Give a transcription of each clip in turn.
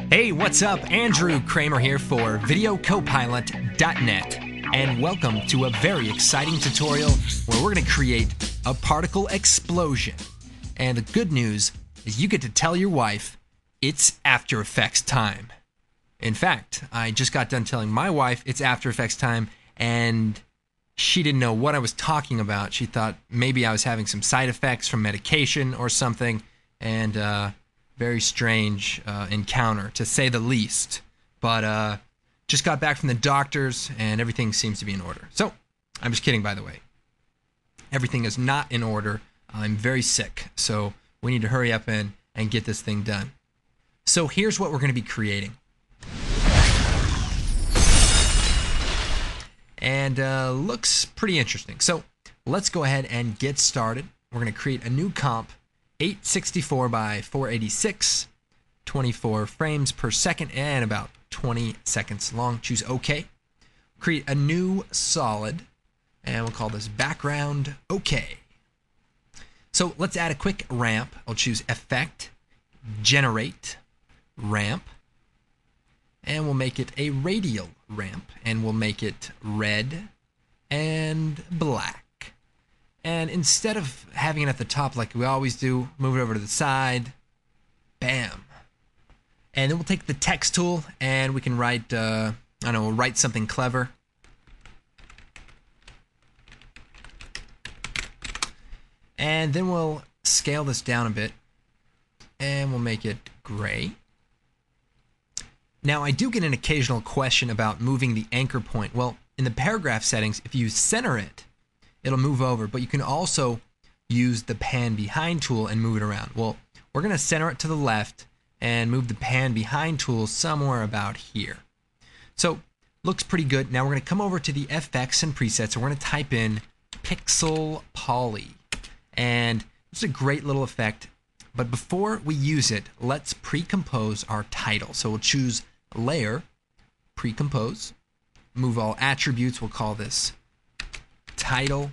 Hey, what's up? Andrew Kramer here for VideoCopilot.net, and welcome to a very exciting tutorial where we're going to create a particle explosion. And the good news is you get to tell your wife it's After Effects time. In fact, I just got done telling my wife it's After Effects time, and she didn't know what I was talking about. She thought maybe I was having some side effects from medication or something, and very strange encounter, to say the least. But just got back from the doctors, and everything seems to be in order. So, I'm just kidding, by the way. Everything is not in order. I'm very sick, so we need to hurry up and get this thing done. So here's what we're going to be creating. And looks pretty interesting. So let's go ahead and get started. We're going to create a new comp, 864 by 486, 24 frames per second, and about 20 seconds long. Choose OK. Create a new solid, and we'll call this background OK. So let's add a quick ramp. I'll choose Effect, Generate, Ramp, and we'll make it a radial ramp, and we'll make it red and black. And instead of having it at the top like we always do, move it over to the side. Bam. And then we'll take the text tool and we can write, we'll write something clever. And then we'll scale this down a bit and we'll make it gray. Now, I do get an occasional question about moving the anchor point. Well, in the paragraph settings, if you center it, it'll move over, but you can also use the pan behind tool and move it around. Well, we're going to center it to the left and move the pan behind tool somewhere about here. So, looks pretty good. Now we're going to come over to the effects and presets, and we're going to type in Pixel Poly. And it's a great little effect, but before we use it, let's pre-compose our title. So we'll choose Layer, Pre-compose, move all attributes, we'll call this title,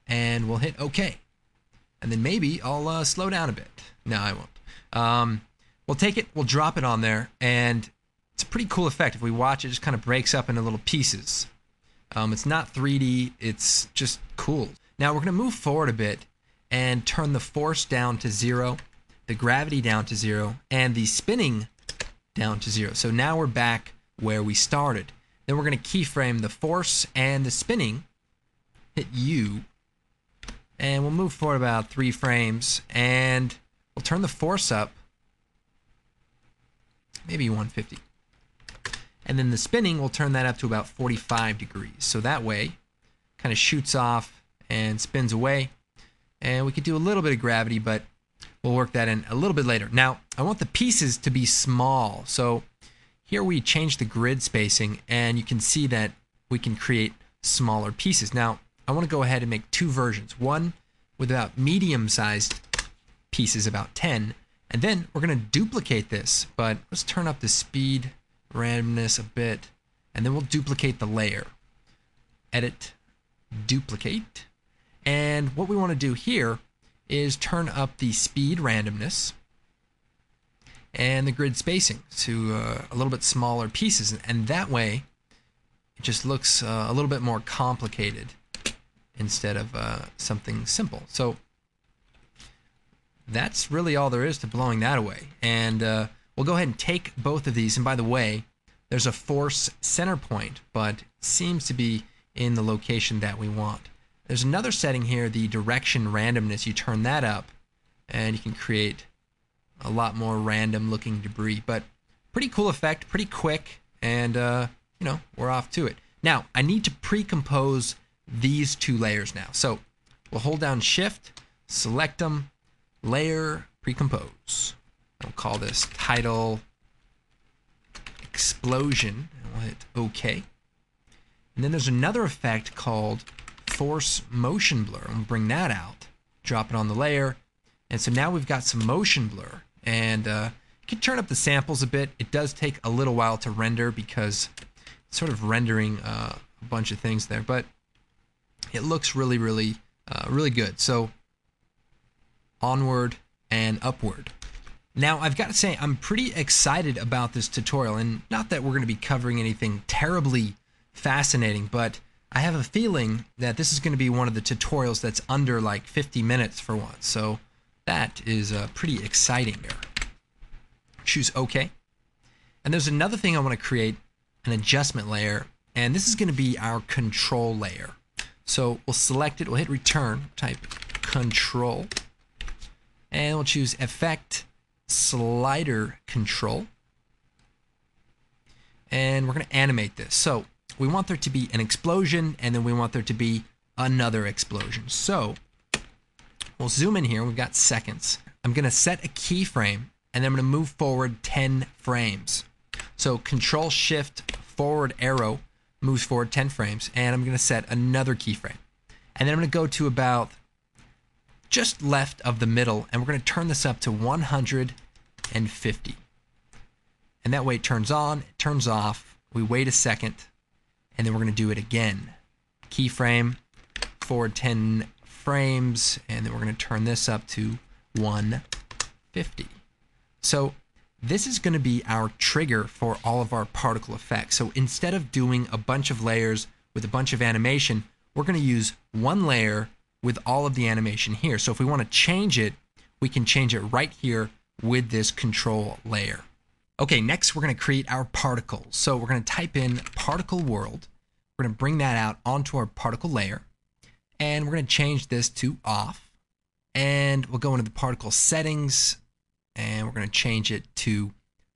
and we'll hit OK. And then maybe I'll slow down a bit. No, I won't. We'll take it, we'll drop it on there, and it's a pretty cool effect. If we watch it, just kind of breaks up into little pieces. It's not 3D, it's just cool. Now we're going to move forward a bit and turn the force down to 0, the gravity down to 0, and the spinning down to 0. So now we're back where we started. Then we're going to keyframe the force and the spinning, hit U, and we'll move forward about 3 frames, and we'll turn the force up, maybe 150. And then the spinning, we'll turn that up to about 45 degrees. So that way, kind of shoots off and spins away. And we could do a little bit of gravity, but we'll work that in a little bit later. Now, I want the pieces to be small. So here we change the grid spacing, and you can see that we can create smaller pieces. Now, I want to go ahead and make 2 versions. One with about medium-sized pieces, about 10. And then we're going to duplicate this, but let's turn up the speed, randomness a bit, and then we'll duplicate the layer. Edit, duplicate. And what we want to do here is turn up the speed randomness and the grid spacing to a little bit smaller pieces, and that way it just looks a little bit more complicated instead of something simple. So that's really all there is to blowing that away. And we'll go ahead and take both of these, and by the way, there's a force center point, but it seems to be in the location that we want. There's another setting here, the direction randomness. You turn that up, and you can create a lot more random looking debris. But pretty cool effect, pretty quick, and we're off to it. Now, I need to pre-compose these 2 layers now. So we'll hold down Shift, select them, Layer, Pre-compose. I'll call this Title Explosion, and we'll hit OK. And then there's another effect called Force Motion Blur. I'm going to bring that out, drop it on the layer, and so now we've got some motion blur. And you can turn up the samples a bit. It does take a little while to render because it's sort of rendering a bunch of things there, but it looks really, really good. So onward and upward. Now, I've got to say, I'm pretty excited about this tutorial, and not that we're going to be covering anything terribly fascinating, but I have a feeling that this is going to be one of the tutorials that's under like 50 minutes for once, so that is pretty exciting there. Choose OK. And there's another thing I want to create, an adjustment layer, and this is going to be our control layer. So we'll select it, we'll hit return, type control, and we'll choose effect, slider control, and we're going to animate this. So we want there to be an explosion, and then we want there to be another explosion. So we'll zoom in here. We've got seconds. I'm going to set a keyframe, and then I'm going to move forward 10 frames. So Control Shift forward arrow moves forward 10 frames, and I'm going to set another keyframe. And then I'm going to go to about just left of the middle, and we're going to turn this up to 150. And that way it turns on, it turns off, we wait a second, and then we're going to do it again. Keyframe, forward 10 frames, and then we're going to turn this up to 150. So this is going to be our trigger for all of our particle effects. So instead of doing a bunch of layers with a bunch of animation, we're going to use one layer with all of the animation here. So if we want to change it, we can change it right here with this control layer. Okay, next we're going to create our particles. So we're going to type in particle world. We're going to bring that out onto our particle layer, and we're going to change this to off. And we'll go into the particle settings, and we're going to change it to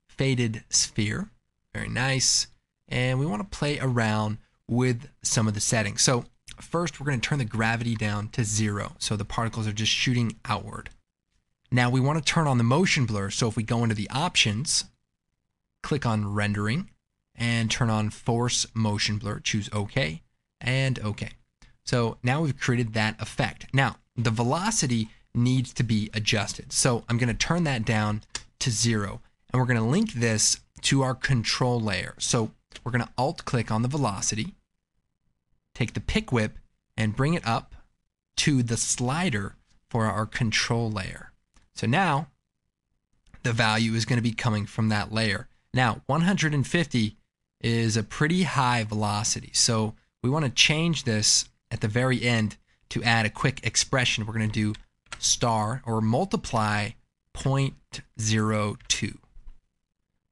faded sphere. Very nice. And we want to play around with some of the settings. So first, we're going to turn the gravity down to 0, so the particles are just shooting outward. Now we want to turn on the motion blur, so if we go into the options, click on rendering, and turn on force motion blur, choose OK, and OK. So now we've created that effect. Now, the velocity needs to be adjusted. So I'm going to turn that down to 0, and we're going to link this to our control layer. So we're going to alt-click on the velocity, take the pick whip, and bring it up to the slider for our control layer. So now the value is going to be coming from that layer. Now 150 is a pretty high velocity, so we want to change this at the very end to add a quick expression. We're going to do star or multiply 0.02.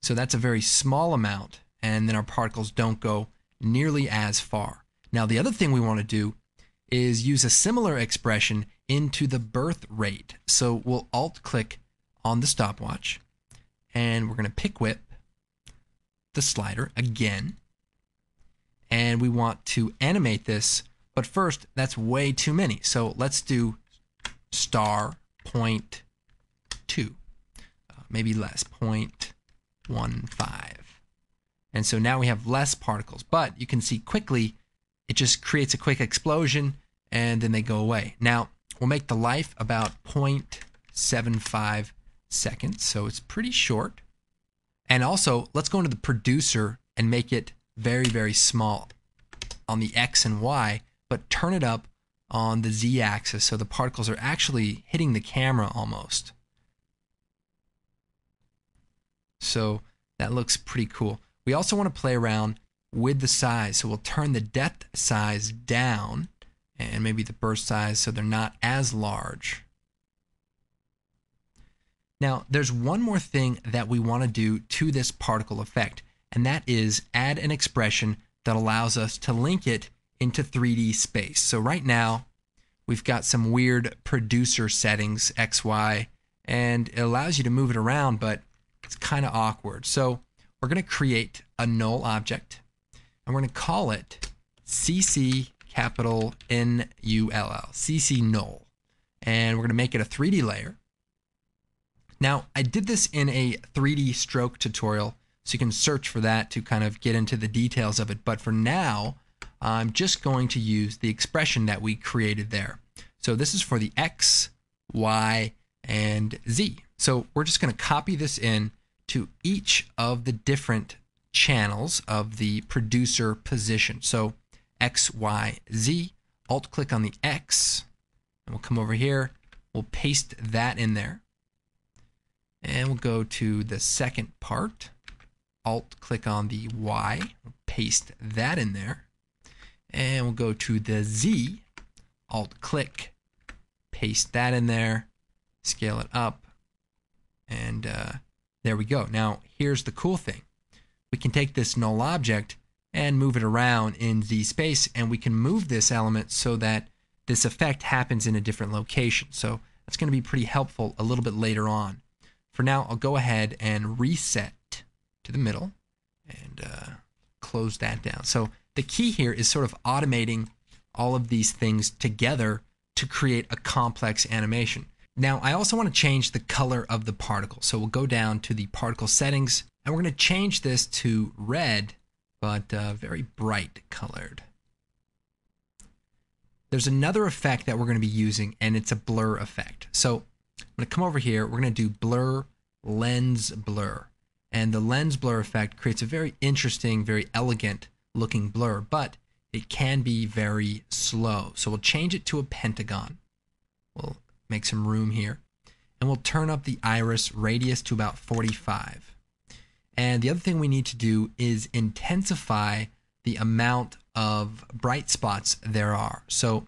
So that's a very small amount, and then our particles don't go nearly as far. Now the other thing we want to do is use a similar expression into the birth rate. So we'll alt-click on the stopwatch, and we're going to pick whip the slider again, and we want to animate this, but first that's way too many. So let's do star 0.2, maybe less, 0.15. And so now we have less particles, but you can see quickly it just creates a quick explosion, and then they go away. Now, we'll make the life about 0.75 seconds, so it's pretty short. And also, let's go into the producer and make it very, very small on the X and Y, but turn it up on the Z axis so the particles are actually hitting the camera almost. So that looks pretty cool. We also want to play around with the size, so we'll turn the depth size down and maybe the burst size so they're not as large. Now there's one more thing that we want to do to this particle effect, and that is add an expression that allows us to link it into 3D space. So right now we've got some weird producer settings, X, Y, and it allows you to move it around, but it's kind of awkward. So we're going to create a null object, and we're going to call it CC capital N-U-L-L, CC null. And we're going to make it a 3D layer. Now, I did this in a 3D stroke tutorial, so you can search for that to kind of get into the details of it. But for now, I'm just going to use the expression that we created there. So this is for the X, Y, and Z. So we're just going to copy this in to each of the different channels of the producer position. So X, Y, Z, alt-click on the X, and we'll come over here, we'll paste that in there. And we'll go to the second part. Alt click on the Y, paste that in there. And we'll go to the Z, Alt click, paste that in there, scale it up, and there we go. Now here's the cool thing. We can take this null object and move it around in Z space, and we can move this element so that this effect happens in a different location. So that's going to be pretty helpful a little bit later on. For now, I'll go ahead and reset to the middle and close that down. So the key here is sort of automating all of these things together to create a complex animation. Now, I also want to change the color of the particle. So we'll go down to the particle settings, and we're going to change this to red, but very bright colored. There's another effect that we're going to be using, and it's a blur effect. So I'm going to come over here. We're going to do blur, lens blur. And the lens blur effect creates a very interesting, very elegant looking blur, but it can be very slow. So we'll change it to a pentagon. We'll make some room here. And we'll turn up the iris radius to about 45. And the other thing we need to do is intensify the amount of bright spots there are. So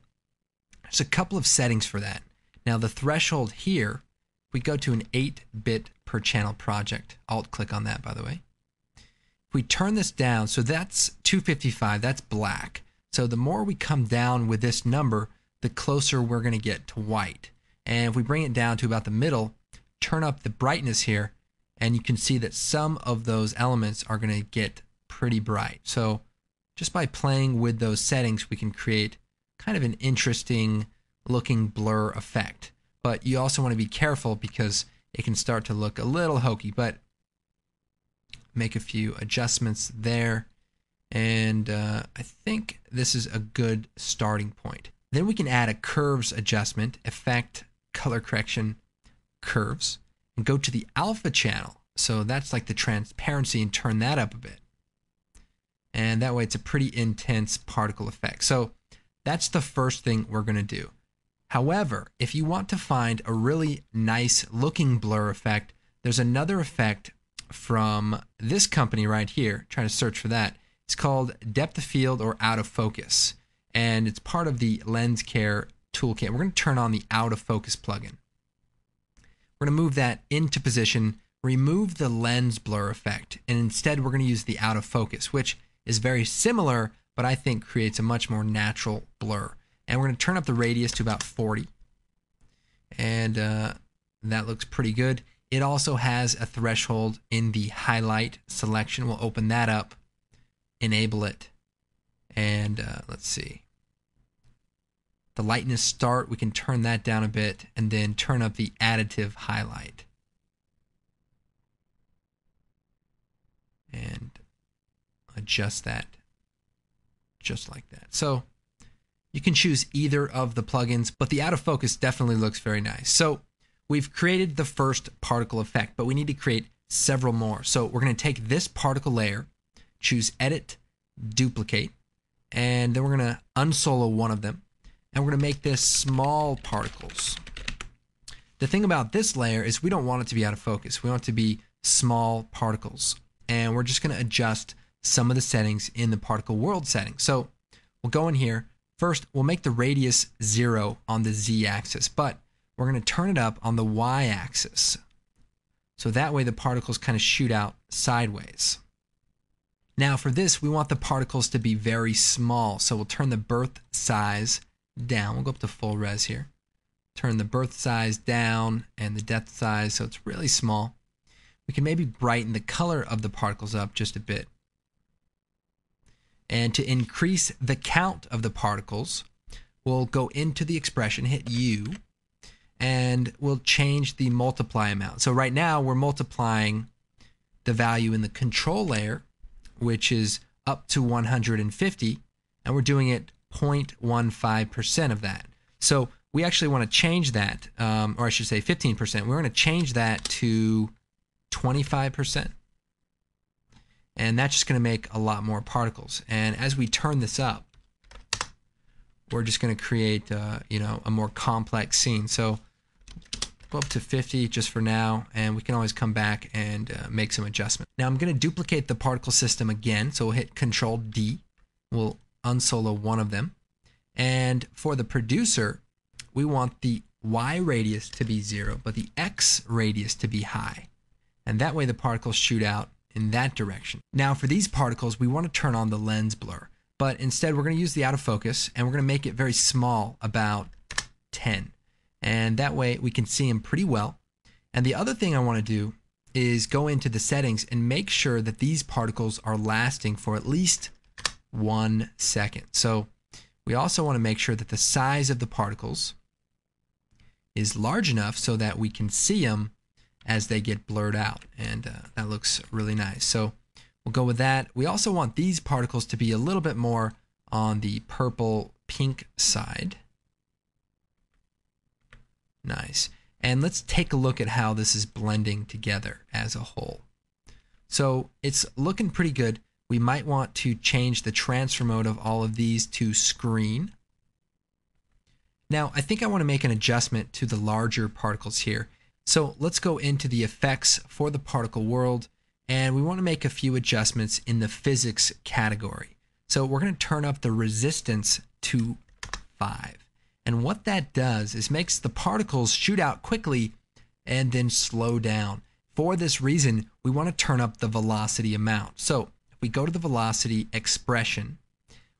there's a couple of settings for that. Now the threshold here, we go to an 8-bit per channel project. Alt click on that, by the way. If we turn this down, so that's 255, that's black. So the more we come down with this number, the closer we're going to get to white. And if we bring it down to about the middle, turn up the brightness here, and you can see that some of those elements are going to get pretty bright. So just by playing with those settings, we can create kind of an interesting looking blur effect. But you also want to be careful because it can start to look a little hokey, but make a few adjustments there. And I think this is a good starting point. Then we can add a curves adjustment, effect, color correction, curves, and go to the alpha channel. So that's like the transparency, and turn that up a bit. And that way it's a pretty intense particle effect. So that's the first thing we're going to do. However, if you want to find a really nice looking blur effect, there's another effect from this company right here. Trying to search for that. It's called depth of field or out of focus. And it's part of the lens care toolkit. We're going to turn on the out of focus plugin. We're going to move that into position, remove the lens blur effect, and instead we're going to use the out of focus, which is very similar, but I think creates a much more natural blur. And we're going to turn up the radius to about 40. And that looks pretty good. It also has a threshold in the highlight selection. We'll open that up, enable it, and let's see. The lightness start, we can turn that down a bit, and then turn up the additive highlight. And adjust that just like that. So you can choose either of the plugins, but the out of focus definitely looks very nice. So we've created the first particle effect, but we need to create several more. So we're going to take this particle layer, choose edit, duplicate, and then we're going to unsolo one of them, and we're going to make this small particles. The thing about this layer is we don't want it to be out of focus. We want it to be small particles, and we're just going to adjust some of the settings in the particle world settings. So we'll go in here. First, we'll make the radius 0 on the z-axis, but we're going to turn it up on the y-axis. So that way the particles kind of shoot out sideways. Now for this, we want the particles to be very small. So we'll turn the birth size down. We'll go up to full res here. Turn the birth size down and the depth size so it's really small. We can maybe brighten the color of the particles up just a bit. And to increase the count of the particles, we'll go into the expression, hit U, and we'll change the multiply amount. So right now we're multiplying the value in the control layer, which is up to 150, and we're doing it 0.15% of that. So we actually want to change that, or I should say 15%. We're going to change that to 25. And that's just going to make a lot more particles. And as we turn this up, we're just going to create, a more complex scene. So go up to 50 just for now, and we can always come back and make some adjustments. Now I'm going to duplicate the particle system again, so we'll hit Control D. We'll unsolo one of them. And for the producer, we want the Y radius to be 0, but the X radius to be high. And that way the particles shoot out in that direction. Now for these particles, we want to turn on the lens blur, but instead we're going to use the out of focus, and we're going to make it very small, about 10. And that way we can see them pretty well. And the other thing I want to do is go into the settings and make sure that these particles are lasting for at least 1 second. So we also want to make sure that the size of the particles is large enough so that we can see them as they get blurred out. And that looks really nice. So we'll go with that. We also want these particles to be a little bit more on the purple pink side. Nice. And let's take a look at how this is blending together as a whole. So it's looking pretty good. We might want to change the transfer mode of all of these to screen. Now I think I want to make an adjustment to the larger particles here. So let's go into the effects for the particle world, and we want to make a few adjustments in the physics category. So we're going to turn up the resistance to 5. And what that does is makes the particles shoot out quickly and then slow down. For this reason, we want to turn up the velocity amount. So if we go to the velocity expression,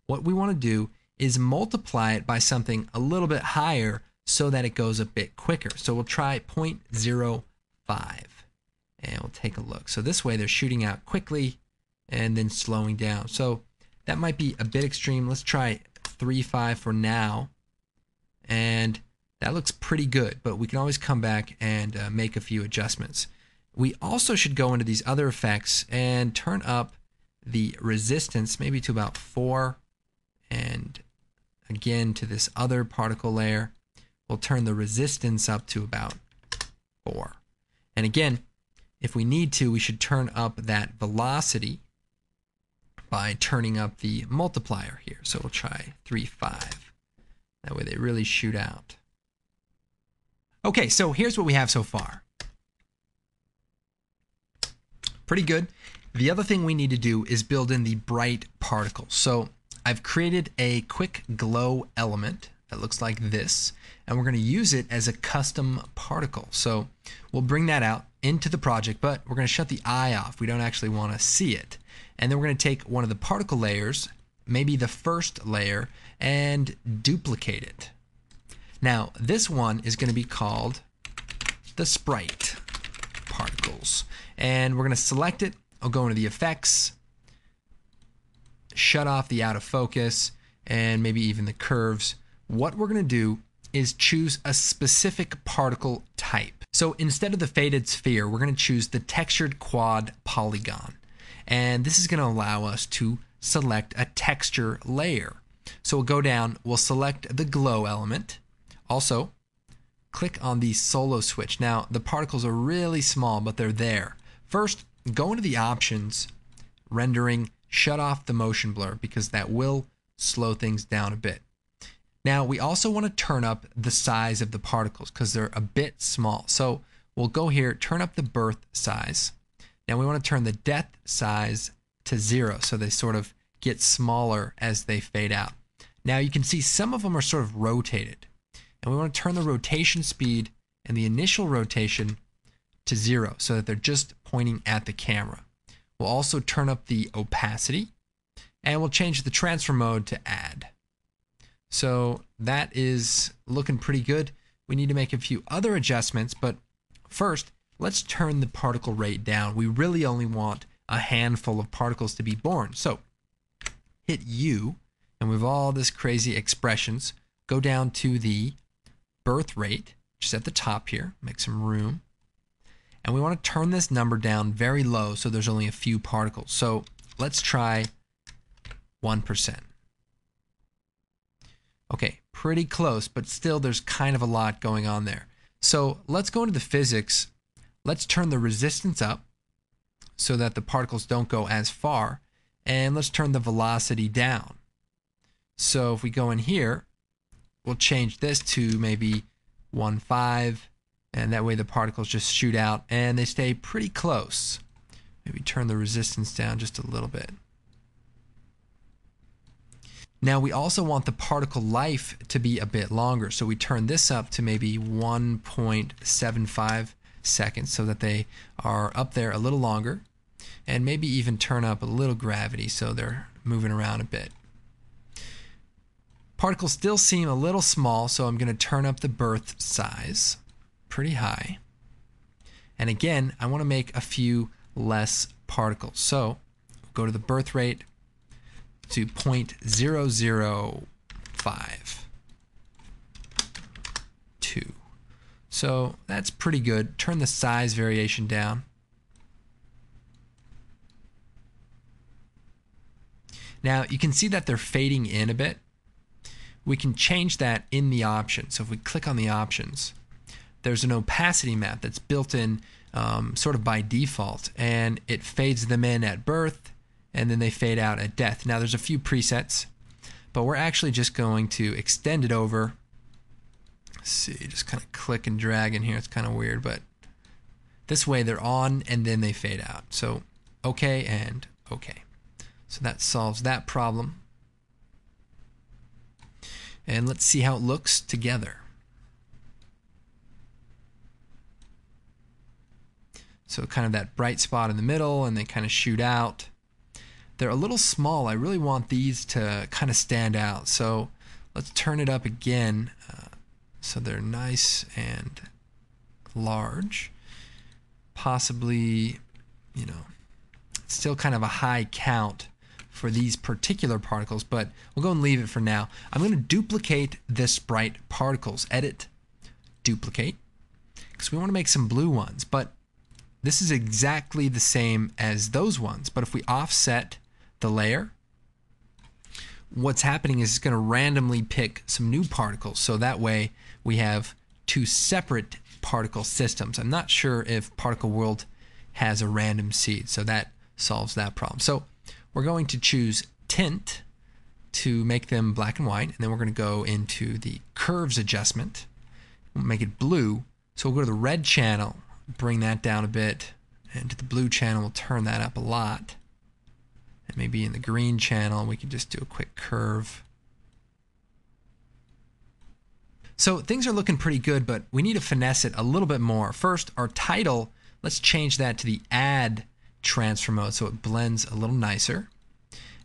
what we want to do is multiply it by something a little bit higher so that it goes a bit quicker. So we'll try 0.05 and we'll take a look. So this way they're shooting out quickly and then slowing down. So that might be a bit extreme. Let's try 3.5 for now. And that looks pretty good, but we can always come back and make a few adjustments. We also should go into these other effects and turn up the resistance maybe to about 4, and again to this other particle layer we'll turn the resistance up to about 4. And again, if we need to, we should turn up that velocity by turning up the multiplier here. So we'll try 3.5. That way they really shoot out. Okay, so here's what we have so far. Pretty good. The other thing we need to do is build in the bright particles. So I've created a quick glow element that looks like this, and we're going to use it as a custom particle. So we'll bring that out into the project, but we're going to shut the eye off. We don't actually want to see it. And then we're going to take one of the particle layers, maybe the first layer, and duplicate it. Now this one is going to be called the sprite particles, and we're going to select it. I'll go into the effects, shut off the out of focus, and maybe even the curves. What we're going to do is choose a specific particle type. So instead of the faded sphere, we're going to choose the textured quad polygon, and this is going to allow us to select a texture layer. So we'll go down, we'll select the glow element. Also, click on the solo switch. Now, the particles are really small, but they're there. First, go into the options, rendering, shut off the motion blur, because that will slow things down a bit. Now, we also want to turn up the size of the particles because they're a bit small. So we'll go here, turn up the birth size. Now we want to turn the death size to 0, so they sort of get smaller as they fade out. Now you can see some of them are sort of rotated, and we want to turn the rotation speed and the initial rotation to 0 so that they're just pointing at the camera. We'll also turn up the opacity, and we'll change the transfer mode to add. So that is looking pretty good. We need to make a few other adjustments, but first let's turn the particle rate down. We really only want a handful of particles to be born. So hit U, and with all this crazy expressions, go down to the birth rate, which is at the top here, make some room. And we want to turn this number down very low so there's only a few particles. So let's try 1%. Okay, pretty close, but still there's kind of a lot going on there. So let's go into the physics. Let's turn the resistance up so that the particles don't go as far. And let's turn the velocity down. So if we go in here, we'll change this to maybe 1.5, And that way the particles just shoot out and they stay pretty close. Maybe turn the resistance down just a little bit. Now we also want the particle life to be a bit longer, so we turn this up to maybe 1.75 seconds so that they are up there a little longer, and maybe even turn up a little gravity so they're moving around a bit. Particles still seem a little small, so I'm going to turn up the birth size pretty high. And again, I want to make a few less particles. So we'll go to the birth rate to 0.0052. So that's pretty good. Turn the size variation down. Now you can see that they're fading in a bit. We can change that in the options. So if we click on the options, there's an opacity map that's built in sort of by default, and it fades them in at birth and then they fade out at death. Now there's a few presets, but we're actually just going to extend it over. Let's see, just kind of click and drag in here. It's kind of weird, but this way they're on and then they fade out. So okay and okay. So that solves that problem. And let's see how it looks together. So kind of that bright spot in the middle, and they kind of shoot out. They're a little small. I really want these to kind of stand out. So let's turn it up again so they're nice and large. Possibly, you know, still kind of a high count for these particular particles, but we'll go and leave it for now. I'm going to duplicate this bright particles. Edit, duplicate, because we want to make some blue ones, but this is exactly the same as those ones. But if we offset the layer, what's happening is it's going to randomly pick some new particles, so that way we have two separate particle systems. I'm not sure if Particle World has a random seed, so that solves that problem. So we're going to choose tint to make them black and white, and then we're going to go into the curves adjustment. We'll make it blue. So we'll go to the red channel, bring that down a bit, and to the blue channel we'll turn that up a lot. And maybe in the green channel we can just do a quick curve. So things are looking pretty good, but we need to finesse it a little bit more. First, our title, let's change that to the add transfer mode so it blends a little nicer.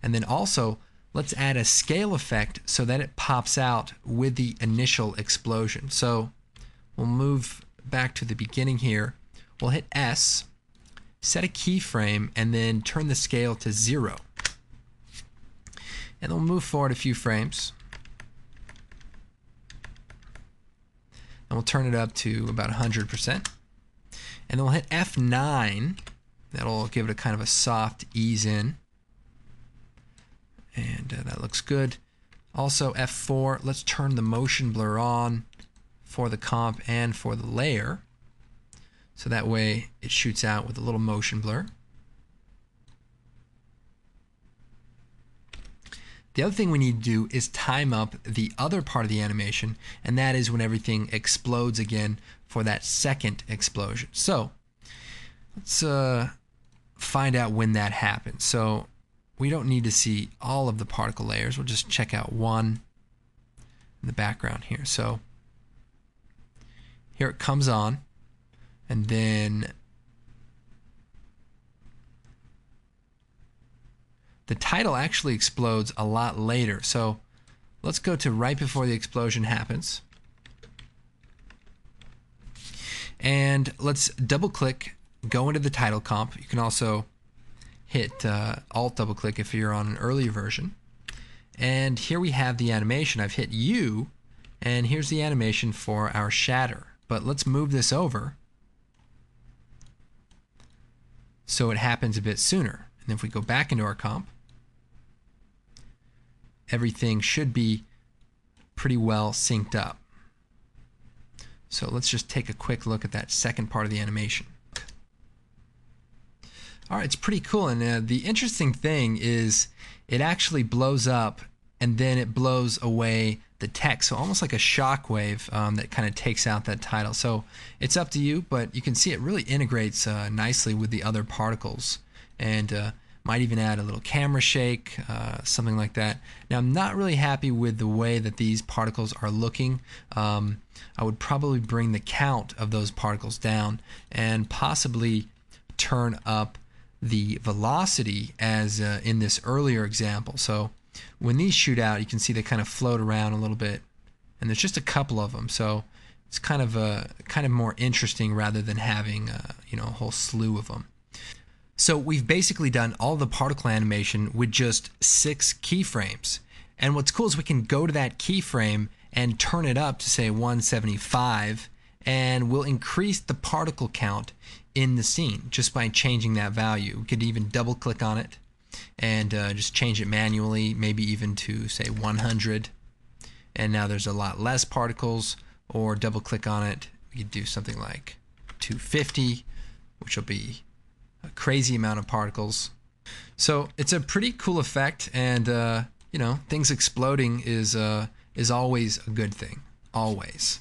And then also let's add a scale effect so that it pops out with the initial explosion. So we'll move back to the beginning here. We'll hit S, set a keyframe, and then turn the scale to 0. And then we'll move forward a few frames. And we'll turn it up to about 100%. And then we'll hit F9. That'll give it a kind of a soft ease in. And that looks good. Also F4, let's turn the motion blur on for the comp and for the layer. So that way it shoots out with a little motion blur. The other thing we need to do is time up the other part of the animation, and that is when everything explodes again for that second explosion. So let's find out when that happens. So we don't need to see all of the particle layers. We'll just check out one in the background here. So here it comes on, and then the title actually explodes a lot later. So let's go to right before the explosion happens. And let's double click, go into the title comp. You can also hit Alt double click if you're on an earlier version. And here we have the animation. I've hit U, and here's the animation for our shatter. But let's move this over so it happens a bit sooner. And if we go back into our comp, everything should be pretty well synced up. So let's just take a quick look at that second part of the animation. All right, it's pretty cool, and the interesting thing is it actually blows up and then it blows away the text, so almost like a shockwave that kind of takes out that title. So it's up to you, but you can see it really integrates nicely with the other particles, and might even add a little camera shake, something like that. Now, I'm not really happy with the way that these particles are looking. I would probably bring the count of those particles down and possibly turn up the velocity as in this earlier example. So when these shoot out, you can see they kind of float around a little bit, and there's just a couple of them. So it's kind of more interesting rather than having a whole slew of them. So we've basically done all the particle animation with just 6 keyframes. And what's cool is we can go to that keyframe and turn it up to say 175, and we'll increase the particle count in the scene just by changing that value. We could even double click on it and just change it manually, maybe even to say 100. And now there's a lot less particles, or double click on it. We could do something like 250, which will be a crazy amount of particles. So it's a pretty cool effect, and things exploding is always a good thing, always.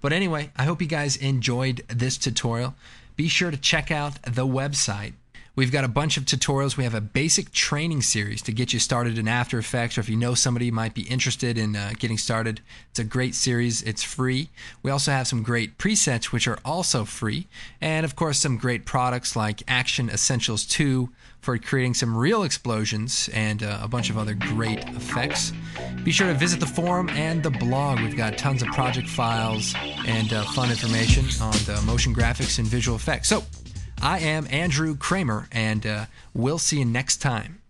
But anyway, I hope you guys enjoyed this tutorial. Be sure to check out the website. We've got a bunch of tutorials. We have a basic training series to get you started in After Effects, or if you know somebody who might be interested in getting started, it's a great series. It's free. We also have some great presets, which are also free, and of course some great products like Action Essentials 2 for creating some real explosions, and a bunch of other great effects. Be sure to visit the forum and the blog. We've got tons of project files and fun information on motion graphics and visual effects. So I am Andrew Kramer, and we'll see you next time.